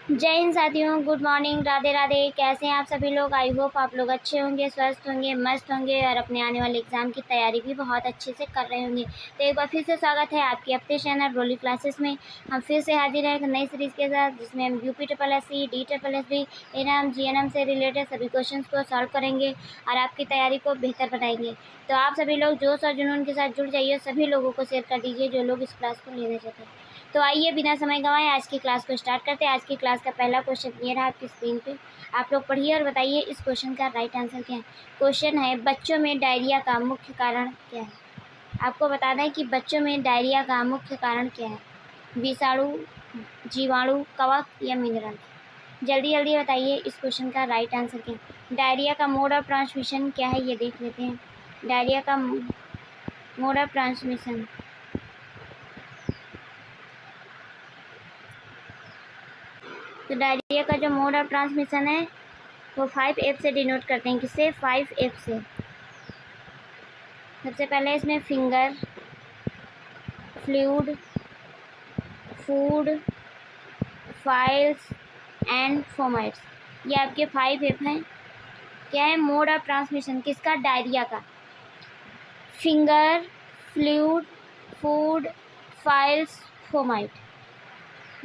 जय हिंद साथियों, good morning, Radhe Radhe. कैसे हैं आप सभी लोग? आई होप आप लोग अच्छे होंगे, स्वस्थ होंगे, मस्त होंगे और अपने आने वाले एग्ज़ाम की तैयारी भी बहुत अच्छे से कर रहे होंगे। तो एक बार फिर से स्वागत है आपके अपने चैनल रोली क्लासेस में। हम फिर से हाजिर हैं एक नई सीरीज़ के साथ, जिसमें हम UP-SSC, DSSC, एनएम GNM से रिलेटेड सभी क्वेश्चन को सॉल्व करेंगे और आपकी तैयारी को बेहतर बनाएंगे। तो आप सभी लोग जोश और जुनून के साथ जुड़ जाइए, सभी लोगों को शेयर कर दीजिए जो लोग इस क्लास को लेना चाहते हैं। तो आइए बिना समय गंवाए आज की क्लास को स्टार्ट करते हैं। आज की क्लास का पहला क्वेश्चन ये रहा आपकी स्क्रीन पे। आप लोग पढ़िए और बताइए इस क्वेश्चन का राइट आंसर क्या है। क्वेश्चन है, बच्चों में डायरिया का मुख्य कारण क्या है। आपको बताना है कि बच्चों में डायरिया का मुख्य कारण क्या है। विषाणु, जीवाणु, कवक या मिनरल। जल्दी जल्दी बताइए इस क्वेश्चन का राइट आंसर क्या है। डायरिया का मोड ऑफ ट्रांसमिशन क्या है ये देख लेते हैं। डायरिया का मोड ऑफ ट्रांसमिशन, तो डायरिया का जो मोड ऑफ ट्रांसमिशन है वो 5F से डिनोट करते हैं। किससे? 5F से। सबसे पहले इसमें finger, fluid, food, files and fomites, ये आपके 5F हैं। क्या है? मोड ऑफ ट्रांसमिशन किसका? डायरिया का। Finger, fluid, food, files, fomite,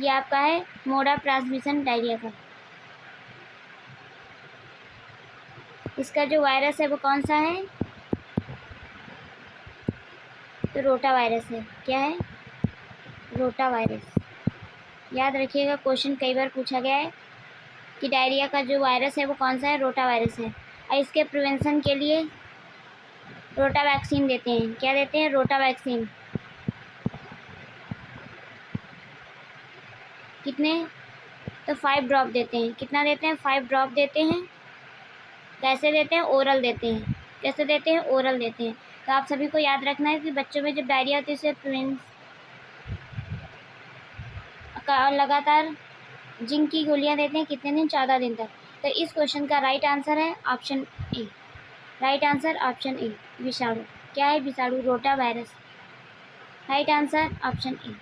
ये आपका है मोड ऑफ ट्रांसमिशन डायरिया का। इसका जो वायरस है वो कौन सा है? तो रोटा वायरस है। क्या है? Rota virus. याद रखिएगा, क्वेश्चन कई बार पूछा गया है कि डायरिया का जो वायरस है वो कौन सा है? रोटा वायरस है। और इसके प्रिवेंशन के लिए रोटा वैक्सीन देते हैं। क्या देते हैं? रोटा वैक्सीन। कितने? तो 5 ड्रॉप देते हैं। कितना देते हैं? 5 ड्रॉप देते हैं। कैसे देते हैं? ओरल देते हैं। कैसे देते हैं? ओरल देते हैं। तो आप सभी को याद रखना है कि बच्चों में जब डायरिया होती है उसे लगातार जिंक की गोलियां देते हैं। कितने दिन? 14 दिन तक। तो इस क्वेश्चन का राइट आंसर है option A. Right answer option ए, विषाणु। क्या है? विषाणु, rota virus. Right answer option ए।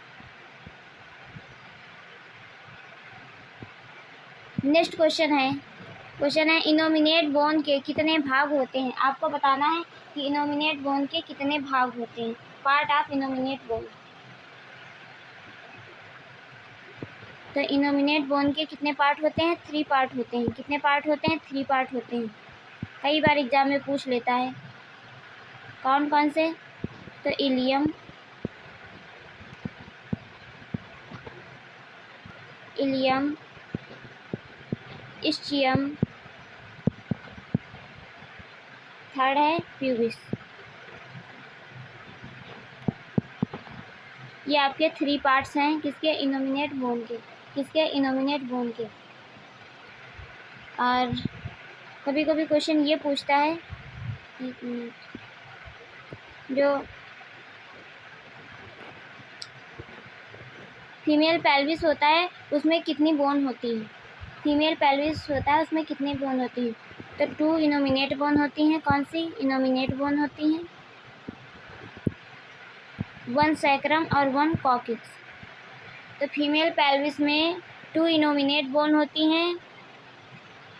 नेक्स्ट क्वेश्चन है इनोमिनेट बोन के कितने भाग होते हैं। आपको बताना है कि इनोमिनेट बोन के कितने भाग होते हैं। Part of innominate bone. तो इनोमिनेट बोन के कितने पार्ट होते हैं? 3 पार्ट होते हैं। कितने पार्ट होते हैं? 3 पार्ट होते हैं। कई बार एग्जाम में पूछ लेता है। कौन कौन से? तो इलियम, इस्चियम, थर्ड है प्यूबिस। ये आपके 3 पार्ट्स हैं। किसके? इनोमिनेट बोन के। किसके? इनोमिनेट बोन के। और कभी कभी क्वेश्चन ये पूछता है, एक मिनट, जो फीमेल पेल्विस होता है उसमें कितनी बोन होती है। फीमेल पेल्विस होता है उसमें कितनी बोन होती है। तो 2 इनोमिनेट बोन होती हैं। कौन सी? इनोमिनेट बोन होती हैं। 1 सैक्रम और 1 कॉक्सिक्स। तो फीमेल पेल्विस में 2 इनोमिनेट बोन होती हैं,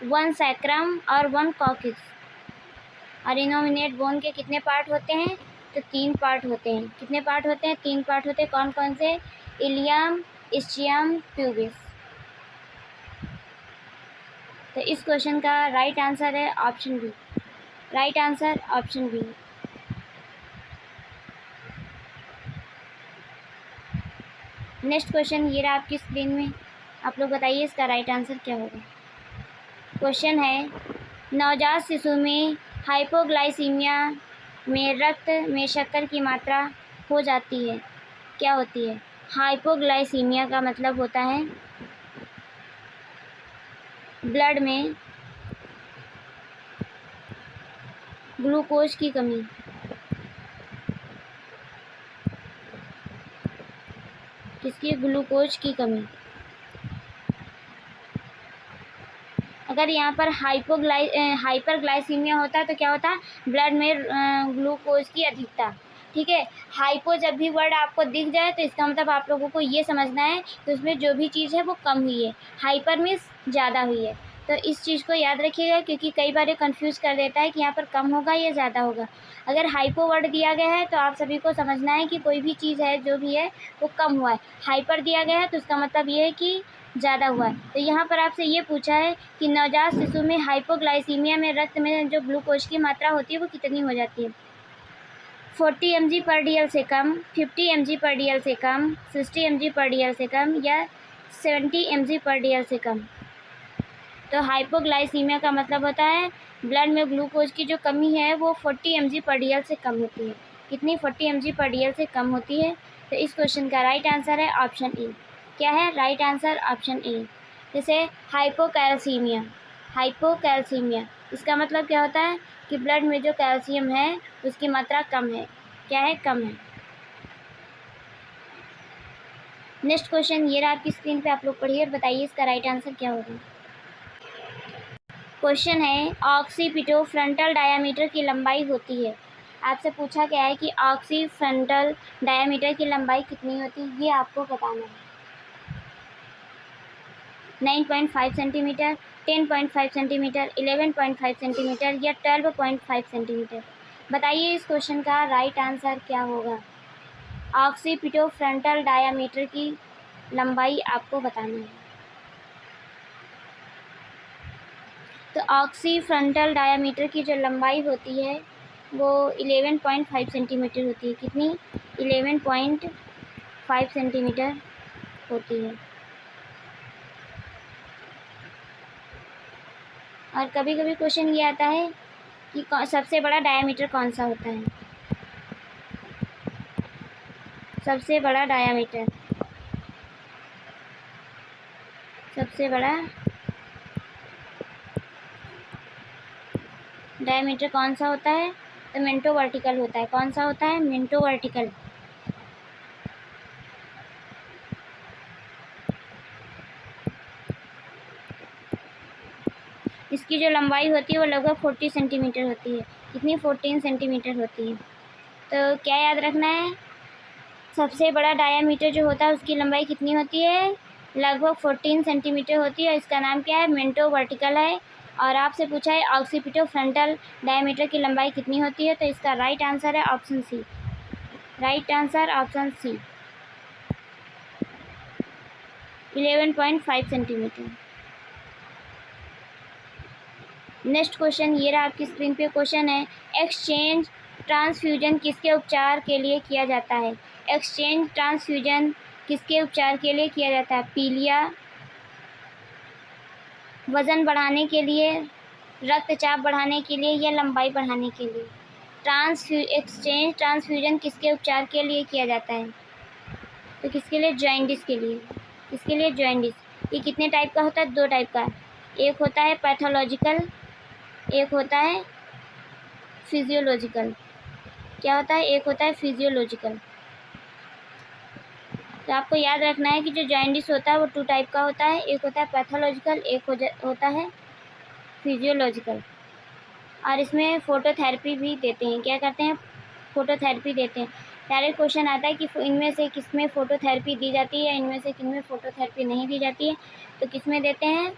1 सैक्रम और 1 कॉक्सिक्स। और इनोमिनेट बोन के कितने पार्ट होते हैं? तो 3 पार्ट होते हैं। कितने पार्ट होते हैं? 3 पार्ट होते हैं। कौन कौन से? Ilium, ischium, pubis. तो इस क्वेश्चन का राइट आंसर है option B. Right answer option B. Next question ये रहा आपकी स्क्रीन में। आप लोग बताइए इसका राइट आंसर क्या होगा। क्वेश्चन है, नवजात शिशु में हाइपोग्लाइसीमिया में रक्त में शक्कर की मात्रा हो जाती है। क्या होती है? हाइपोग्लाइसीमिया का मतलब होता है ब्लड में ग्लूकोज की कमी। किसकी? ग्लूकोज की कमी। अगर यहाँ पर हाइपरग्लाइसीमिया होता है तो क्या होता है? ब्लड में ग्लूकोज की अधिकता। ठीक ठीक है। हाइपो जब भी वर्ड आपको दिख जाए तो इसका मतलब आप लोगों को ये समझना है कि उसमें जो भी चीज़ है वो कम हुई है, हाइपर मीन्स ज़्यादा हुई है। तो इस चीज़ को याद रखिएगा, क्योंकि कई बार ये कन्फ्यूज़ कर देता है कि यहाँ पर कम होगा या ज़्यादा होगा। अगर हाइपो वर्ड दिया गया है तो आप सभी को समझना है कि कोई भी चीज़ है जो भी है वो कम हुआ है। हाइपर दिया गया है तो इसका मतलब ये है कि ज़्यादा हुआ है। तो यहाँ पर आपसे ये पूछा है कि नवजात शिशु में हाइपोग्लाइसीमिया में रक्त में जो ग्लूकोज की मात्रा होती है वो कितनी हो जाती है? 40 mg/dl से कम, 50 mg/dl से कम, 60 mg/dl से कम या 70 mg/dl से कम। तो हाइपोग्लाइसीमिया का मतलब होता है ब्लड में ग्लूकोज की जो कमी है वो 40 mg/dl से कम होती है। कितनी? 40 mg/dl से कम होती है। तो इस क्वेश्चन का राइट आंसर है ऑप्शन ए। क्या है राइट आंसर? ऑप्शन ए। जैसे हाइपोकैल्सीमिया, हाइपोकैल्सीमिया इसका मतलब क्या होता है कि ब्लड में जो कैल्शियम है उसकी मात्रा कम है। क्या है? कम है। नेक्स्ट क्वेश्चन ये रहा आपकी स्क्रीन पे, आप लोग पढ़िए और बताइए इसका राइट आंसर क्या होगा। क्वेश्चन है ऑक्सीपिटो फ्रंटल डायामीटर की लंबाई होती है। आपसे पूछा गया है कि ऑक्सी फ्रंटल डायामीटर की लंबाई कितनी होती है, ये आपको बताना है। 9.5 सेंटीमीटर, 10.5 सेंटीमीटर, 11.5 सेंटीमीटर या 12.5 सेंटीमीटर। बताइए इस क्वेश्चन का राइट आंसर क्या होगा। ऑक्सीपिटो फ्रंटल डायामीटर की लंबाई आपको बताना है। तो ऑक्सी फ्रंटल डायामीटर की जो लंबाई होती है वो 11.5 सेंटीमीटर होती है। कितनी? 11.5 सेंटीमीटर होती है। और कभी कभी क्वेश्चन ये आता है कि सबसे बड़ा डायामीटर कौन सा होता है। सबसे बड़ा डायामीटर, सबसे बड़ा डायमीटर कौन सा होता है? तो मिंटो वर्टिकल होता है। कौन सा होता है? Minto vertical. इसकी जो लंबाई होती है वो लगभग 40 सेंटीमीटर होती है। कितनी? 14 सेंटीमीटर होती है। तो क्या याद रखना है? सबसे बड़ा डायामीटर जो होता है उसकी लंबाई कितनी होती है? लगभग 14 सेंटीमीटर होती है। इसका नाम क्या है? मिंटो वर्टिकल है। और आपसे पूछा है ऑक्सीपिटो फ्रंटल डायमीटर की लंबाई कितनी होती है, तो इसका राइट आंसर है option C. Right answer option C, 11.5 centimetre. Next question ये रहा आपकी स्क्रीन पे। क्वेश्चन है एक्सचेंज ट्रांसफ्यूजन किसके उपचार के लिए किया जाता है? एक्सचेंज ट्रांसफ्यूजन किसके उपचार के लिए किया जाता है? पीलिया, वज़न बढ़ाने के लिए, रक्तचाप बढ़ाने के लिए या लंबाई बढ़ाने के लिए? एक्सचेंज ट्रांसफ्यूजन किसके उपचार के लिए किया जाता है? तो किसके लिए? जॉइंडिस के लिए। किसके लिए? जॉइंडिस। ये कितने टाइप का होता है? 2 टाइप का। एक होता है पैथोलॉजिकल, एक होता है फिजियोलॉजिकल। क्या होता है? एक होता है फिजियोलॉजिकल। तो आपको याद रखना है कि जो जॉइंडिस होता है वो 2 टाइप का होता है। एक होता है पैथोलॉजिकल, एक होता है फिजियोलॉजिकल। और इसमें फ़ोटोथेरेपी भी देते हैं। क्या करते हैं? फ़ोटोथेरेपी देते हैं। डायरेक्ट क्वेश्चन आता है कि इनमें से किसमें फ़ोटोथेरेपी दी जाती है, इनमें से किसमें फ़ोटोथेरेपी नहीं दी जाती है। तो किसमें देते हैं?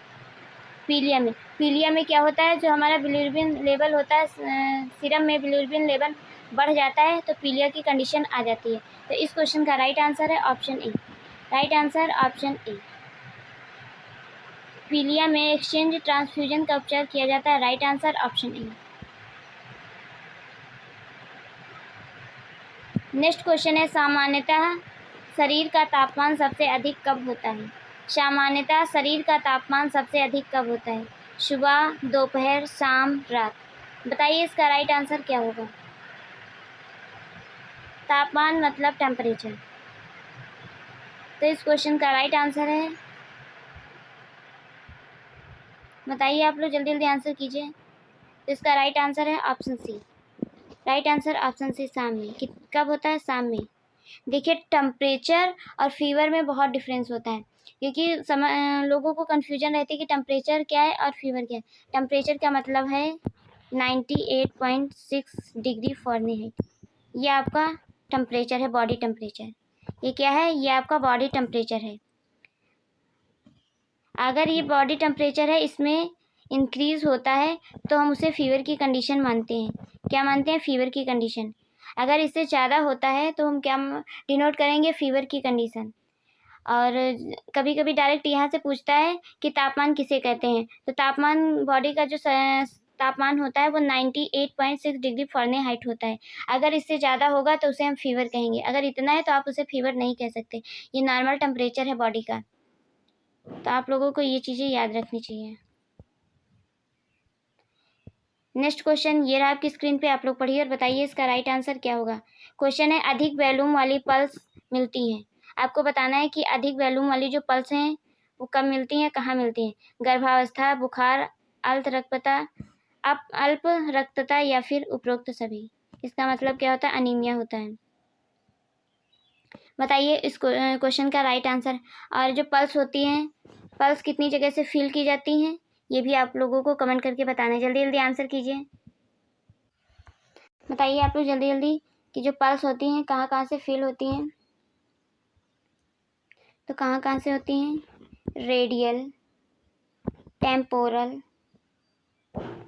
पीलिया में। पीलिया में क्या होता है? जो हमारा बिलिरुबिन लेवल होता है, सीरम में बिलिरुबिन लेवल बढ़ जाता है तो पीलिया की कंडीशन आ जाती है। तो इस क्वेश्चन का राइट आंसर है option A. Right answer option ए। पीलिया में एक्सचेंज ट्रांसफ्यूजन का उपचार किया जाता है। राइट आंसर ऑप्शन ए। नेक्स्ट क्वेश्चन है सामान्यतः शरीर का तापमान सबसे अधिक कब होता है? सामान्यतः शरीर का तापमान सबसे अधिक कब होता है? सुबह, दोपहर, शाम, रात। बताइए इसका राइट आंसर क्या होगा। तापमान मतलब टेम्परेचर। तो इस क्वेश्चन का राइट आंसर है, बताइए आप लोग जल्दी जल्दी आंसर कीजिए। तो इसका राइट आंसर है option C. Right answer option C, शाम में। कब होता है? शाम में। देखिए टेम्परेचर और फीवर में बहुत डिफरेंस होता है, क्योंकि लोगों को कन्फ्यूजन रहती है कि टेम्परेचर क्या है और फीवर क्या है। टेम्परेचर का मतलब है 98.6 डिग्री फ़ारेनहाइट। ये आपका टेम्परेचर है, बॉडी टेम्परेचर। ये क्या है? ये आपका बॉडी टेम्परेचर है। अगर ये बॉडी टेम्परेचर है, इसमें इंक्रीज़ होता है तो हम उसे फीवर की कंडीशन मानते हैं। क्या मानते हैं? फीवर की कंडीशन। अगर इससे ज़्यादा होता है तो हम क्या डिनोट करेंगे? फीवर की कंडीशन। और कभी कभी डायरेक्ट यहाँ से पूछता है कि तापमान किसे कहते हैं, तो तापमान बॉडी का जो तापमान होता है वो 98.6 डिग्री फ़ारेनहाइट होता है। अगर इससे ज़्यादा होगा तो उसे हम फीवर कहेंगे। अगर इतना है तो आप उसे फीवर नहीं कह सकते। ये नॉर्मल टेम्परेचर है बॉडी का। तो आप लोगों को ये चीज़ें याद रखनी चाहिए। नेक्स्ट क्वेश्चन ये रहा आपकी स्क्रीन पे, आप लोग पढ़िए और बताइए इसका राइट आंसर क्या होगा। क्वेश्चन है, अधिक वॉल्यूम वाली पल्स मिलती है। आपको बताना है कि अधिक वॉल्यूम वाली जो पल्स हैं वो कब मिलती हैं, कहाँ मिलती हैं। गर्भावस्था, बुखार, अल्प रक्तता या फिर उपरोक्त सभी। इसका मतलब क्या होता है? अनीमिया होता है। बताइए इस क्वेश्चन का राइट आंसर। और जो पल्स होती हैं, पल्स कितनी जगह से फील की जाती हैं, ये भी आप लोगों को कमेंट करके बताना है। जल्दी जल्दी आंसर कीजिए। बताइए आप लोग जल्दी जल्दी कि जो पल्स होती हैं कहाँ कहाँ से फील होती हैं। तो कहाँ कहाँ से होती हैं? Radial, temporal,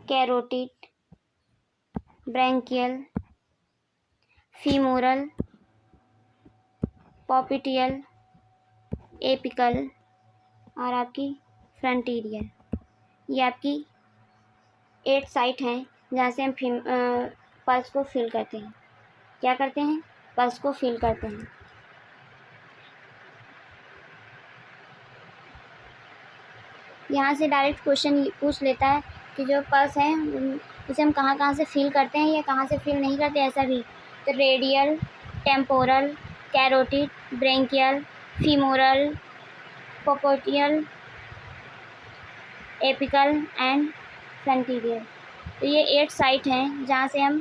carotid, brachial, femoral, popliteal, apical और आपकी फ्रंटीरियल। ये आपकी 8 साइट हैं जहाँ से हम पल्स को फील करते हैं। क्या करते हैं? पल्स को फील करते हैं। यहाँ से डायरेक्ट क्वेश्चन पूछ लेता है कि जो पल्स है उसे हम कहाँ कहाँ से फील करते हैं या कहाँ से फील नहीं करते, ऐसा भी। तो radial, temporal, carotid, brachial, femoral, popliteal, apical and फ्रंटीरियल। तो ये 8 साइट हैं जहाँ से हम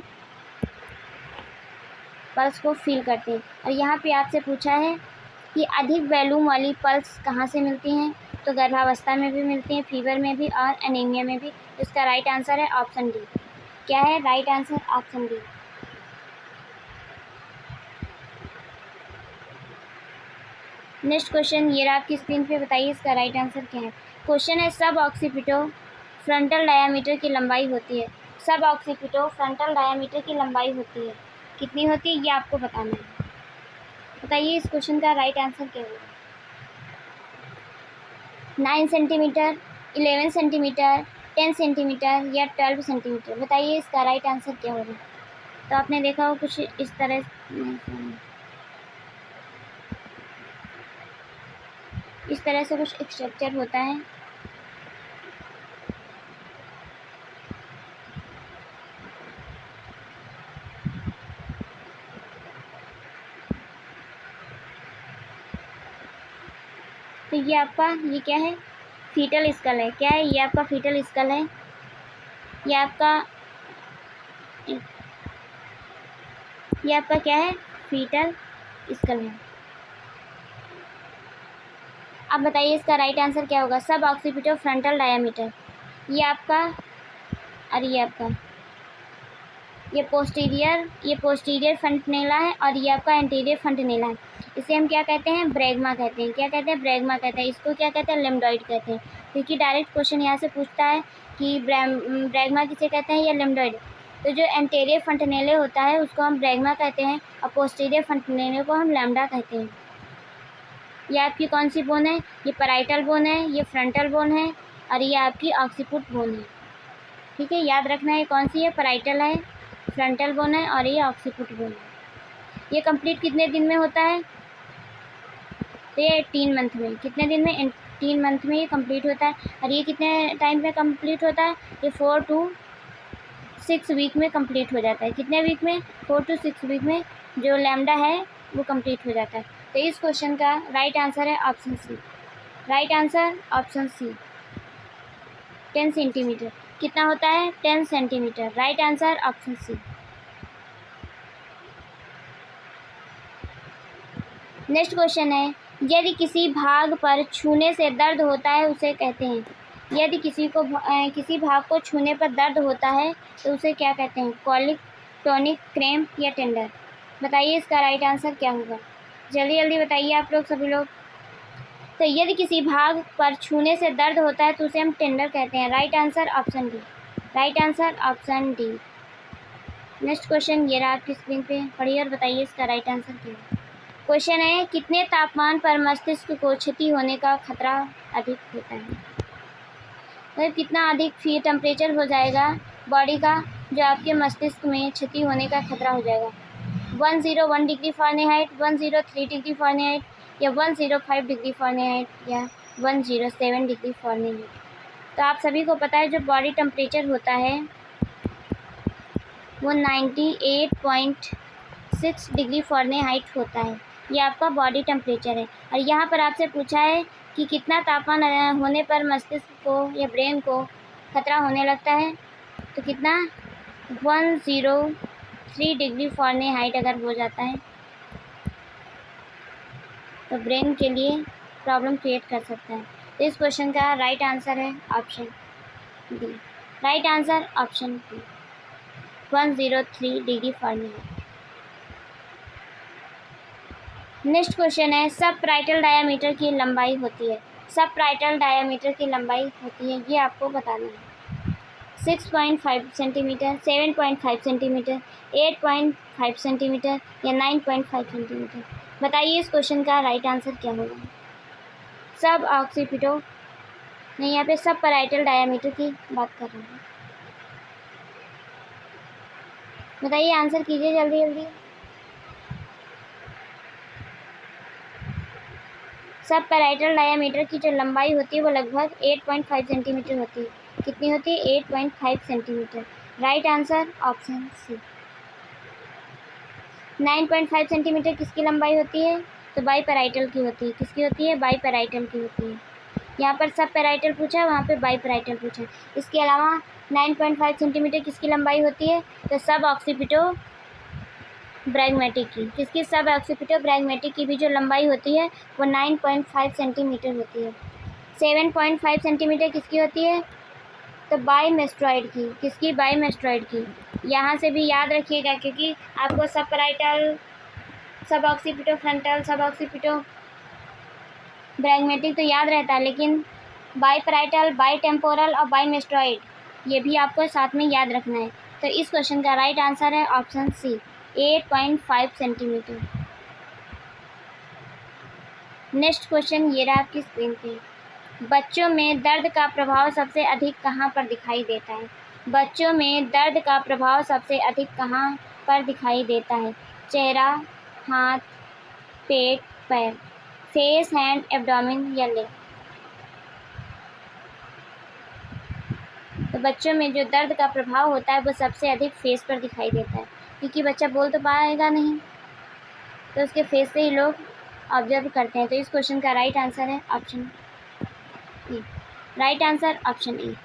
पल्स को फील करते हैं। और यहाँ पे आपसे पूछा है कि अधिक वॉल्यूम वाली पल्स कहाँ से मिलती हैं। तो गर्भावस्था में भी मिलती हैं, फीवर में भी और एनीमिया में भी। इसका राइट आंसर है ऑप्शन डी। क्या है right answer? Option D. Next question ये रहा आपकी स्क्रीन पे, बताइए इसका राइट आंसर क्या है। क्वेश्चन है, सब ऑक्सीपिटो फ्रंटल डायामीटर की लंबाई होती है। सब ऑक्सीपिटो फ्रंटल डायामीटर की लंबाई होती है, कितनी होती है ये आपको बताना है। बताइए इस क्वेश्चन का राइट आंसर क्या होगा। 9 सेंटीमीटर, 11 सेंटीमीटर, 10 सेंटीमीटर या 12 सेंटीमीटर। बताइए इसका राइट आंसर क्या होगा। तो आपने देखा हो कुछ इस तरह से कुछ स्ट्रक्चर होता है। तो ये आपका ये क्या है? फीटल स्कल है। क्या है? ये आपका फीटल स्कल है। ये आपका क्या है? फीटल स्कल है। अब बताइए इसका राइट आंसर क्या होगा। सब ऑक्सीपिटो फ्रंटल डायामीटर, ये आपका और ये पोस्टीरियर फंटनेला है और ये आपका एंटीरियर फंटनेला है। इसे हम क्या कहते हैं? ब्रैगमा कहते हैं। क्या कहते हैं? ब्रैगमा कहते हैं। इसको क्या कहते हैं? लिम्बडॉइड कहते हैं। क्योंकि डायरेक्ट क्वेश्चन यहाँ से पूछता है कि ब्रैगमा किसे कहते हैं या लिम्बडॉइड। तो जो एंटीरियर फंटनेले होता है उसको हम ब्रैगमा कहते हैं और पोस्टीरियर फंटनेले को हम लैम्डा कहते हैं। ये आपकी कौन सी बोन है? ये पैराइटल बोन है, ये फ्रंटल बोन है और ये आपकी ऑक्सीपुट बोन है। ठीक है, याद रखना है कौन सी है? पैराइटल है, फ्रंटल बोन है और ये ऑक्सीपुट बोन है। ये कंप्लीट कितने दिन में होता है? तो ये 18 मंथ में। कितने दिन में? 18 मंथ में ये कंप्लीट होता है। और ये कितने टाइम में कंप्लीट होता है? ये 4 to 6 वीक में कंप्लीट हो जाता है। कितने वीक में? 4 to 6 वीक में जो लैम्डा है वो कंप्लीट हो जाता है। तो इस क्वेश्चन का राइट आंसर है option C. Right answer option C. 10 centimetre कितना होता है? 10 centimetre. Right answer option C. Next question है, यदि किसी भाग पर छूने से दर्द होता है उसे कहते हैं। यदि किसी भाग को छूने पर दर्द होता है तो उसे क्या कहते हैं? कॉलिक, टॉनिक, क्रैम्प या टेंडर। बताइए इसका राइट आंसर क्या होगा, जल्दी जल्दी बताइए आप लोग सभी लोग। तो यदि किसी भाग पर छूने से दर्द होता है तो उसे हम टेंडर कहते हैं। Right answer option D. Right answer option D. Next question ये रहा आपकी स्क्रीन पे, पढ़िए और बताइए इसका राइट आंसर क्या है। क्वेश्चन है, कितने तापमान पर मस्तिष्क को क्षति होने का खतरा अधिक होता है। मतलब कितना अधिक टेम्परेचर हो जाएगा बॉडी का जो आपके मस्तिष्क में क्षति होने का खतरा हो जाएगा। 101 डिग्री फ़ारेनहाइट, 103 डिग्री फ़ारेनहाइट या 105 डिग्री फ़ारेनहाइट या 107 डिग्री फ़ारेनहाइट। तो आप सभी को पता है जो बॉडी टेम्परेचर होता है वो 98.6 डिग्री फ़ारेनहाइट होता है। ये आपका बॉडी टेम्परेचर है। और यहाँ पर आपसे पूछा है कि कितना तापमान होने पर मस्तिष्क को या ब्रेन को खतरा होने लगता है, तो कितना 103 डिग्री फ़ारेनहाइट अगर हो जाता है तो ब्रेन के लिए प्रॉब्लम क्रिएट कर सकता है। तो इस क्वेश्चन का राइट आंसर है option D. Right answer option D, 103 degree Fahrenheit. Next question है, सब पाराइटल डायामीटर की लंबाई होती है। सब पाराइटल डायामीटर की लंबाई होती है, ये आपको बताना है। 6.5 सेंटीमीटर, 7.5 सेंटीमीटर, 8.5 सेंटीमीटर या 9.5 सेंटीमीटर। बताइए इस क्वेश्चन का राइट आंसर क्या होगा। सब ऑक्सीपिटो नहीं, यहाँ पे सब पाराइटल डायामीटर की बात कर रहे हैं। बताइए आंसर कीजिए जल्दी जल्दी। सब पैराइटल डायामीटर की जो लंबाई होती है वो लगभग 8.5 सेंटीमीटर होती है। कितनी होती है? 8.5 centimetre. Right answer option C. 9.5 centimetre किसकी लंबाई होती है? तो बाई पैराइटल की होती है। किसकी होती है? बाई पैराइटल की होती है। यहाँ पर सब पैराइटल पूछा है, वहाँ पे बाई पैराइटल पूछा है। इसके अलावा 9.5 सेंटीमीटर किसकी लंबाई होती है? तो सब ऑक्सीपिटो ब्रैगमेटिक की। किसकी? सब ऑक्सीपिटो ब्रैगमेटिक की भी जो लंबाई होती है वो 9.5 सेंटीमीटर होती है। 7.5 सेंटीमीटर किसकी होती है? तो बाईमेस्ट्रॉइड की। किसकी? बाईमेस्ट्रॉइड की। यहाँ से भी याद रखिएगा क्योंकि आपको सब पैराइटल, सब ऑक्सीपिटो फ्रंटल, सब ऑक्सीपिटो ब्रैगमेटिक तो याद रहता है, लेकिन बाई पैराइटल, बाई टेम्पोरल और बाईमेस्ट्रॉइड ये भी आपको साथ में याद रखना है। तो इस क्वेश्चन का राइट आंसर है option C, 8.5 centimetre. Next question ये रहा आपकी स्क्रीन पे। बच्चों में दर्द का प्रभाव सबसे अधिक कहाँ पर दिखाई देता है? बच्चों में दर्द का प्रभाव सबसे अधिक कहाँ पर दिखाई देता है? चेहरा, हाथ, पेट, पैर, फेस, हैंड, एब्डोमेन या लेग। तो बच्चों में जो दर्द का प्रभाव होता है वो सबसे अधिक फेस पर दिखाई देता है, क्योंकि बच्चा बोल तो पाएगा नहीं, तो उसके फेस से ही लोग ऑब्जर्व करते हैं। तो इस क्वेश्चन का राइट आंसर है option E. Right answer option E.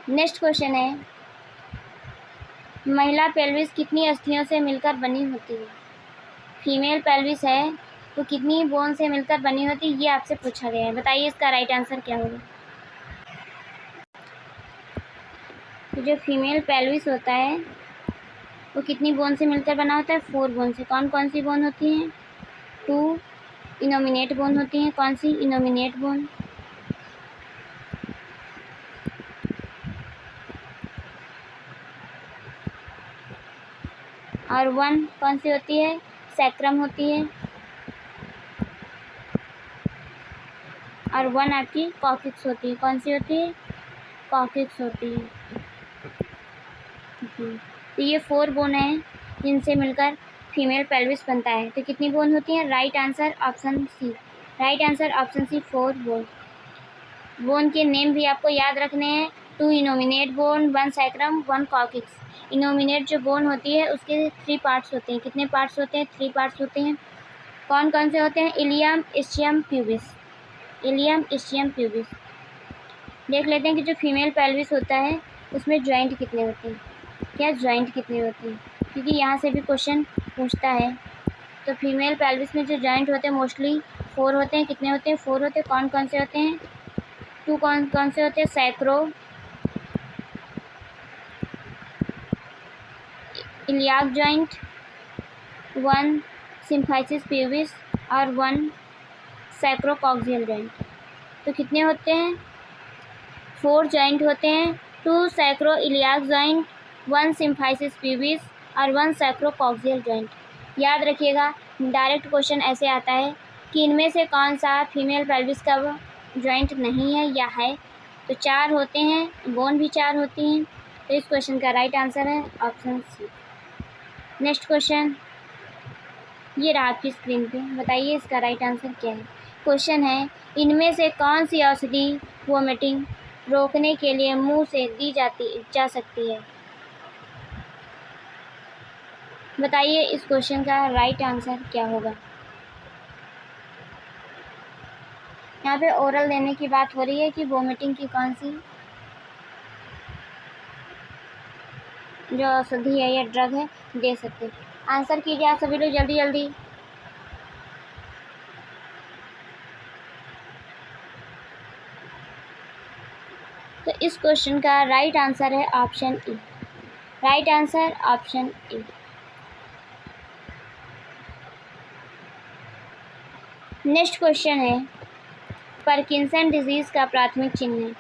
Next question है, महिला पेल्विस कितनी अस्थियों से मिलकर बनी होती है? फीमेल पेल्विस है तो कितनी बोन से मिलकर बनी होती है, ये आपसे पूछा गया है। बताइए इसका राइट आंसर क्या होगा। तो जो फीमेल पेल्विस होता है वो कितनी बोन से मिलकर बना होता है? 4 बोन से। कौन कौन सी बोन होती हैं? 2 इनोमिनेट बोन होती हैं। कौन सी? Innominate bone. और 1 कौन सी होती है? सैक्रम होती है। और 1 आपकी कॉक्सिक्स होती है। कौन सी होती है? कॉक्सिक्स होती है। तो ये 4 बोन है जिनसे मिलकर फीमेल पेल्विस बनता है। तो कितनी बोन होती है? Right answer option C. Right answer option C, 4 bone. Bone के नेम भी आपको याद रखने हैं। 2 innominate bone, 1 sacrum, 1 coccyx. Innominate जो बोन होती है उसके 3 पार्ट्स होते हैं। कितने पार्ट्स होते हैं? 3 पार्ट्स होते हैं। कौन कौन से होते हैं? Ilium, ischium, pubis. Ilium, ischium, pubis. देख लेते हैं कि जो फीमेल पेल्विस होता है उसमें जॉइंट कितने होते हैं। क्या जॉइंट कितने होते हैं? क्योंकि यहाँ से भी क्वेश्चन पूछता है। तो फीमेल पेल्विस में जो जॉइंट होते हैं मोस्टली 4 होते हैं। कितने होते हैं? 4 होते हैं। कौन कौन से होते हैं? 2 कौन कौन से होते हैं? Sacro, iliac joint, 1 symphysis pubis और 1 सैक्रोकॉक्सियल जॉइंट। तो कितने होते हैं? 4 जॉइंट होते हैं, 2 sacro iliac joint, 1 symphysis pubis और 1 सैक्रोकॉक्सियल जॉइंट। याद रखिएगा, डायरेक्ट क्वेश्चन ऐसे आता है कि इनमें से कौन सा फीमेल पेल्विस का जॉइंट नहीं है या है। तो 4 होते हैं, बोन भी 4 होती हैं। तो इस क्वेश्चन का राइट आंसर है ऑप्शन सी। नेक्स्ट क्वेश्चन ये रहा आपकी स्क्रीन पे, बताइए इसका राइट आंसर क्या है। क्वेश्चन है, इनमें से कौन सी औषधि वोमिटिंग रोकने के लिए मुंह से दी जा सकती है। बताइए इस क्वेश्चन का राइट आंसर क्या होगा। यहाँ पे ओरल देने की बात हो रही है कि वोमिटिंग की कौन सी जो औषधि है या ड्रग है दे सकते हैं। आंसर कीजिए आप सभी लोग जल्दी जल्दी। तो इस क्वेश्चन का राइट आंसर है option E. Right answer option E. Next question है, पार्किंसन डिजीज़ का प्राथमिक चिन्ह है।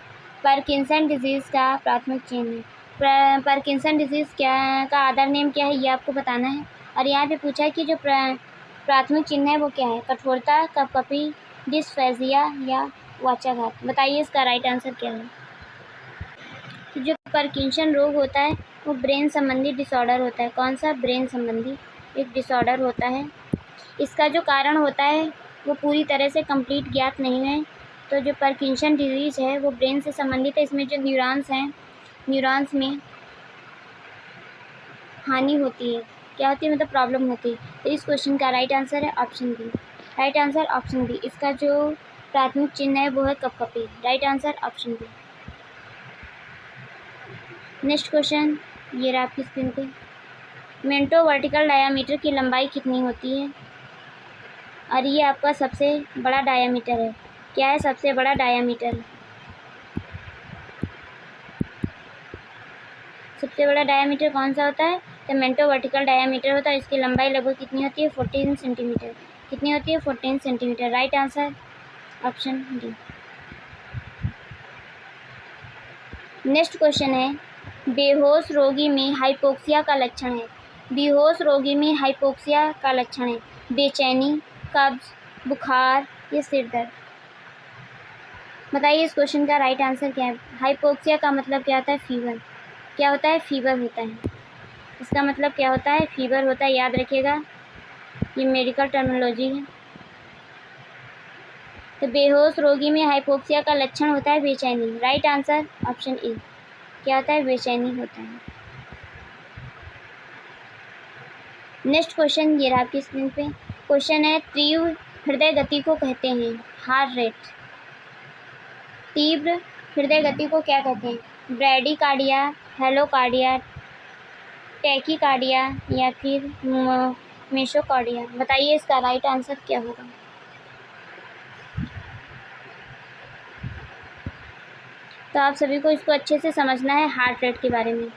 पार्किंसन डिजीज़ का प्राथमिक चिन्ह है। पार्किंसन डिजीज़ का अदर नेम क्या है ये आपको बताना है। और यहाँ पे पूछा है कि जो प्राथमिक चिन्ह है वो क्या है, कठोरता, कपकपी, डिस्फेजिया या वाचाघात। बताइए इसका राइट आंसर क्या है। तो जो पार्किंसन रोग होता है वो ब्रेन संबंधी डिसऑर्डर होता है। कौन सा? ब्रेन संबंधी एक डिसऑर्डर होता है। इसका जो कारण होता है वो पूरी तरह से कंप्लीट ज्ञात नहीं है। तो जो पार्किंसन डिजीज़ है वो ब्रेन से संबंधित है। इसमें जो न्यूरॉन्स हैं, न्यूरॉन्स में हानि होती है। क्या होती है? मतलब प्रॉब्लम होती है। तो इस क्वेश्चन का राइट आंसर है option B. Right answer option B. इसका जो प्राथमिक चिन्ह है वो है कपकपी। Right answer option B. Next question ये रहा आपकी स्क्रीन पे, मेंटो वर्टिकल डायामीटर की लंबाई कितनी होती है। और ये आपका सबसे बड़ा डायामीटर है। क्या है? सबसे बड़ा डायामीटर। सबसे बड़ा डायामीटर कौन सा होता है? तो मेंटो वर्टिकल डायामीटर होता है। इसकी लंबाई लगभग कितनी होती है? 14 सेंटीमीटर। कितनी होती है? 14 centimetre. Right answer option D. Next question है, बेहोश रोगी में हाइपोक्सिया का लक्षण है। बेहोश रोगी में हाइपोक्सिया का लक्षण है बेचैनी, कब्ज, बुखार या सिर दर्द। बताइए इस क्वेश्चन का राइट आंसर क्या है। हाइपोक्सिया का मतलब क्या होता है? फीवर। क्या होता है? फीवर होता है। इसका मतलब क्या होता है? फीवर होता है। याद रखिएगा, ये मेडिकल टर्मिनोलॉजी है। तो बेहोश रोगी में हाइपोक्सिया का लक्षण होता है बेचैनी। राइट आंसर ऑप्शन ए। क्या होता है? बेचैनी होता है। नेक्स्ट क्वेश्चन ये रहा आपकी स्क्रीन पे। क्वेश्चन है, तीव्र हृदय गति को कहते हैं हार्ट रेट। तीव्र हृदय गति को क्या कहते हैं? ब्रैडीकार्डिया, हेलोकार्डिया, टैकीकार्डिया या फिर मेसोकार्डिया। बताइए इसका राइट आंसर क्या होगा। तो आप सभी को इसको अच्छे से समझना है हार्ट रेट के बारे में।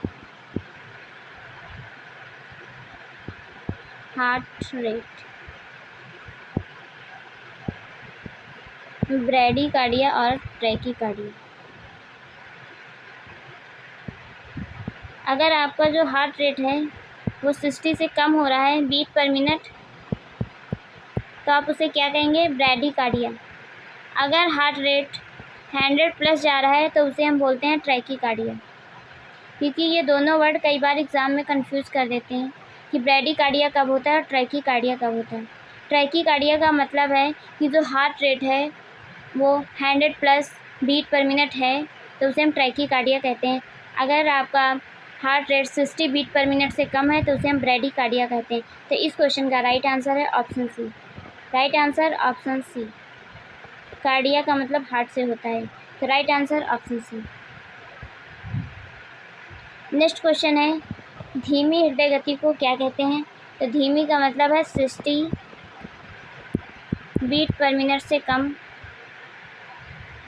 हार्ट रेट, ब्रैडीकार्डिया और टैकीकार्डिया। अगर आपका जो हार्ट रेट है वो 60 से कम हो रहा है बीट पर मिनट, तो आप उसे क्या कहेंगे? ब्रैडीकार्डिया। अगर हार्ट रेट 100 प्लस जा रहा है तो उसे हम बोलते हैं टैकीकार्डिया। क्योंकि ये दोनों वर्ड कई बार एग्ज़ाम में कंफ्यूज कर देते हैं कि ब्रैडीकार्डिया कब होता है और टैकीकार्डिया कब होता है। टैकीकार्डिया का मतलब है कि जो हार्ट रेट है वो 100 प्लस बीट पर मिनट है तो उसे हम टैकीकार्डिया कहते हैं। अगर आपका heart rate 60 beat per minute से कम है तो उसे हम ब्रैडीकार्डिया कहते हैं। तो इस क्वेश्चन का राइट आंसर है option C. Right answer option C. Cardia का मतलब हार्ट से होता है। तो right answer option C. Next question है, धीमी हृदय गति को क्या कहते हैं। तो धीमी का मतलब है 60 बीट पर मिनट से कम,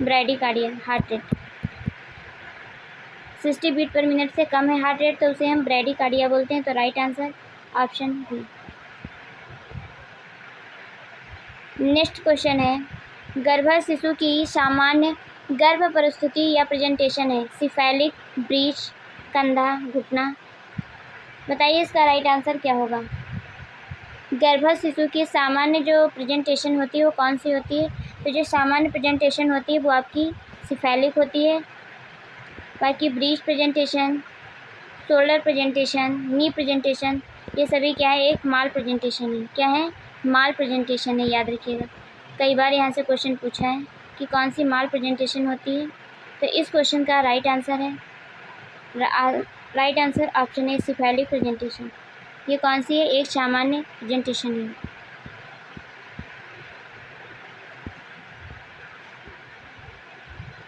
bradycardia heart rate. 60 beat per minute से कम है हार्ट रेट तो उसे हम ब्रैडीकार्डिया बोलते हैं। तो right answer option B. Next question है, गर्भस्थ शिशु की सामान्य गर्भ प्रस्तुति या प्रेजेंटेशन है सिफेलिक, ब्रीच, कंधा, घुटना। बताइए इसका राइट आंसर क्या होगा। गर्भस्थ शिशु की सामान्य जो प्रेजेंटेशन होती है वो कौन सी होती है। तो जो सामान्य प्रेजेंटेशन होती है वो आपकी सिफेलिक होती है। बाकी ब्रीच प्रेजेंटेशन, शोल्डर प्रेजेंटेशन, नी प्रेजेंटेशन, ये सभी क्या है, एक माल प्रेजेंटेशन है। क्या है, माल प्रेजेंटेशन है, याद रखिएगा। कई बार यहाँ से क्वेश्चन पूछा है कि कौन सी माल प्रेजेंटेशन होती है। तो इस क्वेश्चन का राइट आंसर है, राइट आंसर ऑप्शन ए सिफेलिक प्रेजेंटेशन। ये कौन सी है, एक सामान्य प्रेजेंटेशन है।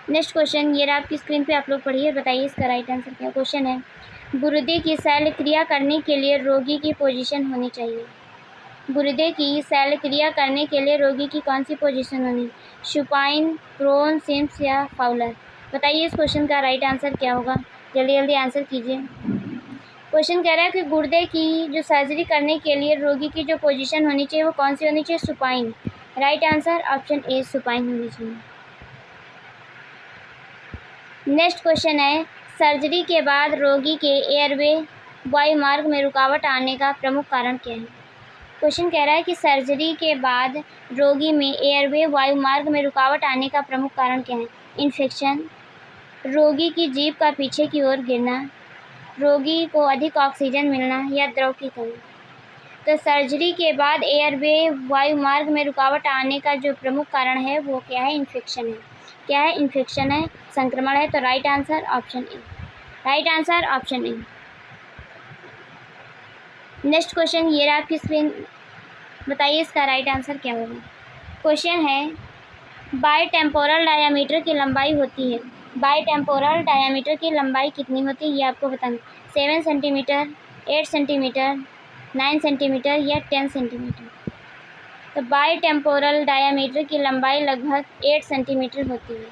नेक्स्ट क्वेश्चन ये रहा आपकी स्क्रीन पे, आप लोग पढ़िए, बताइए इसका राइट आंसर क्या। क्वेश्चन है, गुर्दे की शल्य क्रिया करने के लिए रोगी की पोजीशन होनी चाहिए। गुर्दे की शल्य क्रिया करने के लिए रोगी की कौन सी पोजीशन होनी, सुपाइन, प्रोन, सिम्स या फाउलर। बताइए इस क्वेश्चन का राइट आंसर क्या होगा, जल्दी जल्दी आंसर कीजिए। क्वेश्चन कह रहा है कि गुर्दे की जो सर्जरी करने के लिए रोगी की जो पोजीशन होनी चाहिए वो कौन सी होनी चाहिए, सुपाइन। राइट आंसर ऑप्शन ए सुपाइन होनी चाहिए। नेक्स्ट क्वेश्चन है, सर्जरी के बाद रोगी के एयरवे वायुमार्ग में रुकावट आने का प्रमुख कारण क्या है। क्वेश्चन कह रहा है कि सर्जरी के बाद रोगी में एयरवे वायुमार्ग में रुकावट आने का प्रमुख कारण क्या है। इन्फेक्शन, रोगी की जीभ का पीछे की ओर गिरना, रोगी को अधिक ऑक्सीजन मिलना या द्रव की कमी। तो सर्जरी के बाद एयरवे वायुमार्ग में रुकावट आने का जो प्रमुख कारण है वो क्या है, इन्फेक्शन है। क्या है, इन्फेक्शन है, संक्रमण है। तो right answer option A, right answer option A. Next question ये रहा आपकी स्क्रीन, बताइए इसका राइट आंसर क्या होगा। क्वेश्चन है, बायटेम्पोरल डायामीटर की लंबाई होती है, बायटेम्पोरल डायामीटर की लंबाई कितनी होती है ये आपको बताना। 7 सेंटीमीटर, 8 सेंटीमीटर, 9 सेंटीमीटर या 10 सेंटीमीटर। तो बायटेम्पोरल डायामीटर की लंबाई लगभग 8 सेंटीमीटर होती है।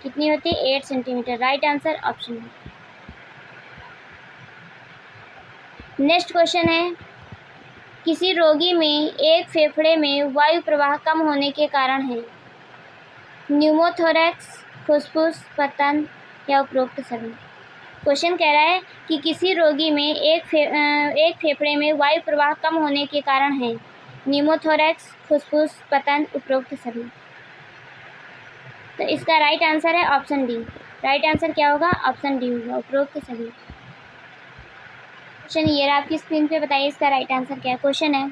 कितनी होती है, 8 सेंटीमीटर। राइट आंसर ऑप्शन है। नेक्स्ट क्वेश्चन है, किसी रोगी में एक फेफड़े में वायु प्रवाह कम होने के कारण है, न्यूमोथोरैक्स, फुसफुस, पतन या उपरोक्त सभी। क्वेश्चन कह रहा है कि किसी रोगी में एक फेफड़े में वायु प्रवाह कम होने के कारण है, न्यूमोथोरैक्स, फुसफुस, पतन, उपरोक्त सभी। तो इसका राइट आंसर है ऑप्शन डी। राइट आंसर क्या होगा, ऑप्शन डी होगा, उपरोक्त सभी। क्वेश्चन ये रहा आपकी स्क्रीन पे, बताइए इसका राइट आंसर क्या है। क्वेश्चन है,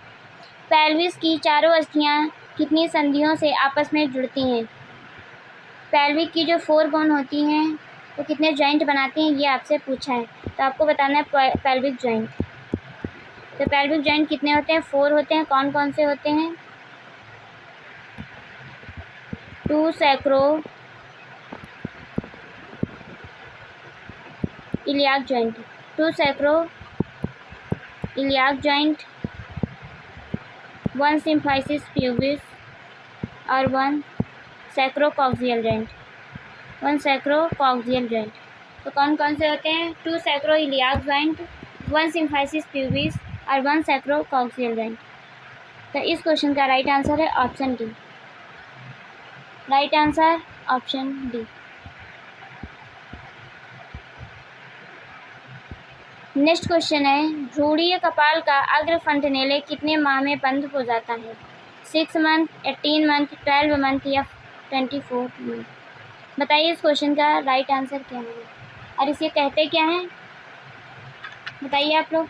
पेल्विस की चारों अस्थियां कितनी संधियों से आपस में जुड़ती हैं। पेल्विक की जो 4 बोन होती हैं वो कितने जॉइंट बनाती हैं ये आपसे पूछा है। तो आपको बताना है पेल्विक जॉइंट। तो पेल्विक जॉइंट कितने होते हैं, 4 होते हैं। कौन कौन से होते हैं, 2 sacro iliac joint, 2 sacro iliac joint, 1 symphysis pubis और 1 सैक्रोकॉक्सियल जॉइंट, 1 सैक्रोकॉक्सियल जॉइंट। तो कौन कौन से होते हैं, 2 sacro iliac joint, 1 symphysis pubis और 1 सैक्रोकॉक्सियल जॉइंट। तो इस क्वेश्चन का राइट आंसर है option D. Right answer option D. Next question है, भ्रूणीय कपाल का अग्र फंटनेले कितने माह में बंद हो जाता है, 6 मंथ, 18 मंथ, 12 मंथ या 24 मंथ। बताइए इस क्वेश्चन का राइट आंसर क्या है और इसे कहते क्या हैं, बताइए आप लोग।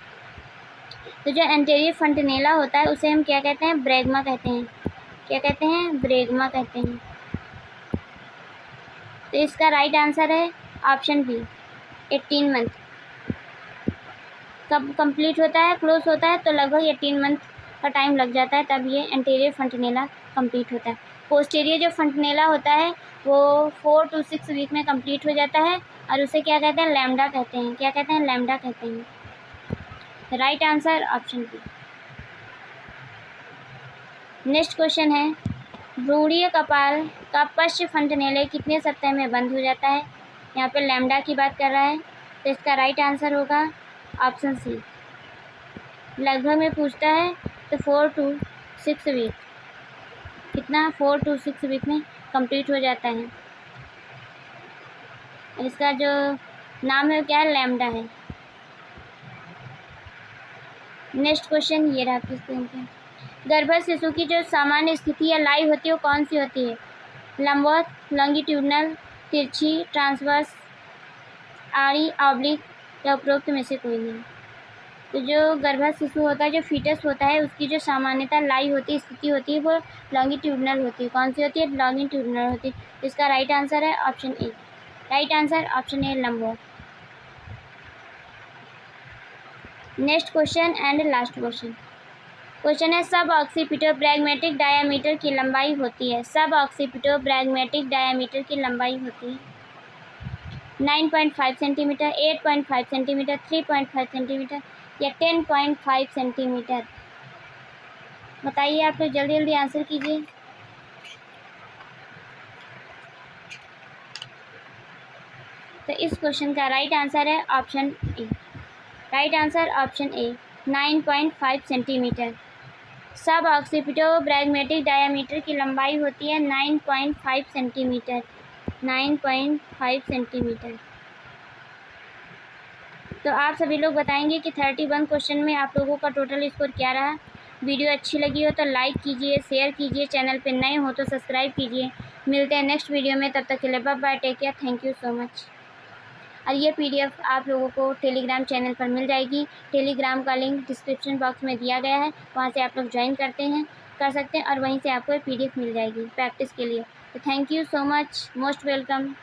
तो जो एंटेरियर फंटनेला होता है उसे हम क्या कहते हैं, ब्रैगमा कहते हैं। क्या कहते हैं, ब्रैगमा कहते हैं। तो इसका राइट आंसर है ऑप्शन बी, 18 मंथ। कब कंप्लीट होता है, क्लोज होता है, तो लगभग 18 मंथ का टाइम लग जाता है, तब ये एंटीरियर फंटनेला कंप्लीट होता है। पोस्टीरियर जो फंटनेला होता है वो 4 to 6 वीक में कंप्लीट हो जाता है और उसे क्या कहते हैं, लैम्डा कहते हैं। क्या कहते हैं, लैम्डा कहते हैं। Right answer option B. Next question है, भ्रूणीय कपाल का पश्च फंटनेले कितने सप्ताह में बंद हो जाता है। यहाँ पे लैम्डा की बात कर रहा है। तो इसका राइट आंसर होगा ऑप्शन सी। लगभग में पूछता है तो 4 to 6 वीक, कितना 4 to 6 वीक में कंप्लीट हो जाता है। इसका जो नाम है क्या है, लैम्डा है। नेक्स्ट क्वेश्चन ये रहा आपकी स्क्रीन पे। गर्भस्थ शिशु की जो सामान्य स्थिति या लाई होती है वो कौन सी होती है? लंबवत, लॉन्गिट्यूडनल, तिरछी, ट्रांसवर्स, आड़ी, ऑब्लिक या उपरोक्त में से कोई नहीं। तो जो गर्भस्थ शिशु होता है, जो फीटस होता है, उसकी जो सामान्यतः लाई होती है, स्थिति होती है, वो लॉन्गिट्यूडनल होती है। कौन सी होती है? लॉन्गिट्यूडनल होती है। इसका राइट आंसर है option A. Right answer option A, लंबवत। Next question and last question. Question है सब ऑक्सीपिटोब्रैगमेटिक डायामीटर की लंबाई होती है। सब ऑक्सीपिटोब्रैगमेटिक डायामीटर की लंबाई होती है 9.5 सेंटीमीटर, 8.5 सेंटीमीटर, 3.5 सेंटीमीटर या 10.5 सेंटीमीटर। बताइए आप लोग, जल्दी जल्दी आंसर कीजिए। तो इस क्वेश्चन का राइट आंसर है option A. Right answer option A, 9.5 centimetre. सब ऑक्सीपिटोब्रैगमेटिक डायामीटर की लंबाई होती है 9.5 सेंटीमीटर। 9.5 सेंटीमीटर। तो आप सभी लोग बताएंगे कि 31 क्वेश्चन में आप लोगों का टोटल स्कोर क्या रहा। वीडियो अच्छी लगी हो तो लाइक कीजिए, शेयर कीजिए, चैनल पे नए हो तो सब्सक्राइब कीजिए। मिलते हैं नेक्स्ट वीडियो में, तब तक के लिए bye bye, take care, thank you so much. और ये PDF आप लोगों को टेलीग्राम चैनल पर मिल जाएगी। टेलीग्राम का लिंक डिस्क्रिप्शन बॉक्स में दिया गया है, वहाँ से आप लोग ज्वाइन कर सकते हैं और वहीं से आपको PDF मिल जाएगी प्रैक्टिस के लिए। तो thank you so much, most welcome.